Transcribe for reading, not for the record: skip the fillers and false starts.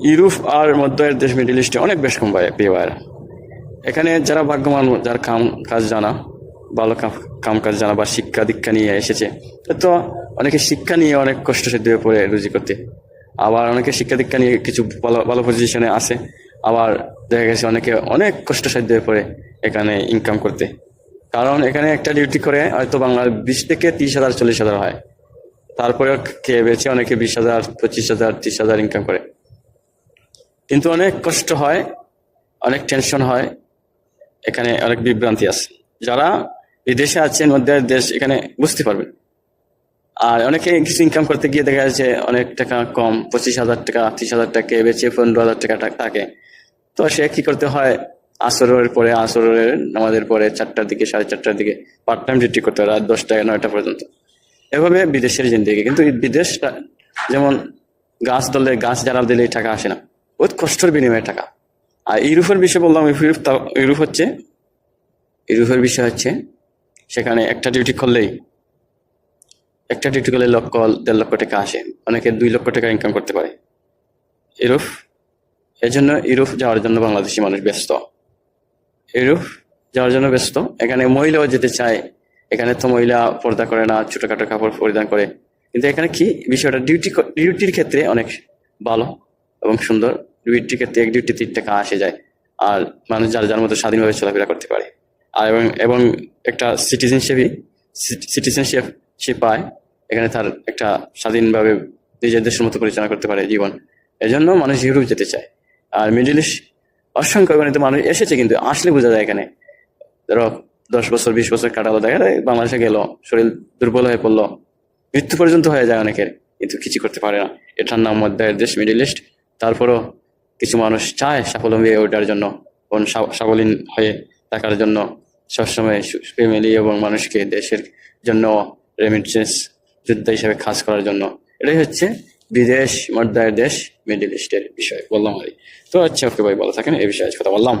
Europe আর মধ্য দেশ middle ইস্টে অনেক বেশ কম পায় প্রিয় ভাইরা। এখানে যারা ভাগ্যবান, যার কাম কাজ জানা, ভালো কাম কাজ জানা বা শিক্ষা দীক্ষা নিয়ে এসেছে, তো অনেকে শিক্ষা নিয়ে অনেক কষ্ট সাধ্য হয়ে পড়ে রুজি করতে, আবার অনেকে শিক্ষা দীক্ষা নিয়ে কিছু ভালো ভালো পজিশনে আছে, আবার দেখা গেছে অনেকে অনেক কষ্ট সাধ্য হয়ে পড়ে এখানে ইনকাম করতে। কারণ এখানে একটা ডিউটি করে হয়তো বাংলার 20 থেকে 30,000 40,000 হয়, তারপরেও খেয়ে বেছে অনেকে 20,000 25,000 30,000 ইনকাম করে। কিন্তু অনেক কষ্ট হয়, অনেক টেনশন হয়, এখানে অনেক বিভ্রান্তি আছে। যারা বিদেশে আছেন, মধ্য দেশ, এখানে বুঝতে পারবেন। আর অনেকে কিছু ইনকাম করতে গিয়ে দেখা যাচ্ছে অনেক টাকা কম, 25,000 টাকা 30,000 টাকা বেচে 15,000 টাকা থাকে। তো সে কি করতে হয়, আসরের নামাজের পরে 4টার দিকে 4:30টার দিকে পার্ট টাইম ডিউটি করতে হয় রাত 10টা 9টা পর্যন্ত। এভাবে বিদেশের জিন্দেগি। কিন্তু বিদেশটা যেমন গাছ যারা দিলে টাকা আসে না, বহুত কষ্টের বিনিময়ে টাকা। আর ইউরোপের বিষয় বললাম, ইউরোপের বিষয় হচ্ছে সেখানে একটা ডিউটি করলে 1.5 লক্ষ টাকা আসে, অনেকে 2 লক্ষ টাকা ইনকাম করতে পারে ইউরোপ। এজন্য ইউরোপ যাওয়ার জন্য বাংলাদেশি মানুষ ব্যস্ত। ইউরোপ যাওয়ার জন্য ব্যস্ত। এখানে মহিলাও যেতে চায়, এখানে তো মহিলা পর্দা করে না, ছোটখাটো কাপড় পরিধান করে। কিন্তু এখানে কি বিষয়টা, ডিউটির ক্ষেত্রে অনেক ভালো এবং সুন্দর। ডিউটির ক্ষেত্রে এক ডিউটি 3 টাকা আসে যায়, আর মানুষ যার যার মতো স্বাধীনভাবে চলাফেরা করতে পারে। আর এবং একটা সিটিজেনশিপ পায়। এখানে তার একটা স্বাধীনভাবে নিজের দেশের মতো পরিচালনা করতে পারে জীবন। এজন্য মানুষ ইউরোপ যেতে চায়। আর মিডল ইস্ট অসংখ্য গণিত মানুষ এসেছে, কিন্তু আসলে বোঝা যায় এখানে ধরো 10 বছর 20 বছর কাটালো, দেখা যায় বাংলাদেশে গেল, শরীর দুর্বল হয়ে পড়লো, মৃত্যু পর্যন্ত হয়ে যায় অনেকের, কিন্তু কিছু করতে পারে না। এটার নাম মধ্য দেশ মিডল ইস্ট। তারপরও কিছু মানুষ চায় স্বাবলম্বী হয়ে ওঠার জন্য, স্বাবলীন হয়ে থাকার জন্য, সবসময় ফ্যামিলি এবং মানুষকে দেশের জন্য রেমিটেন্স যোদ্ধা হিসেবে কাজ করার জন্য। এটাই হচ্ছে বিদেশ মধ্য দেশ মিডল ইস্টের বিষয় বললাম। তো আচ্ছা, ওকে ভাই, ভালো থাকেন। এই বিষয়ে কথা বললাম।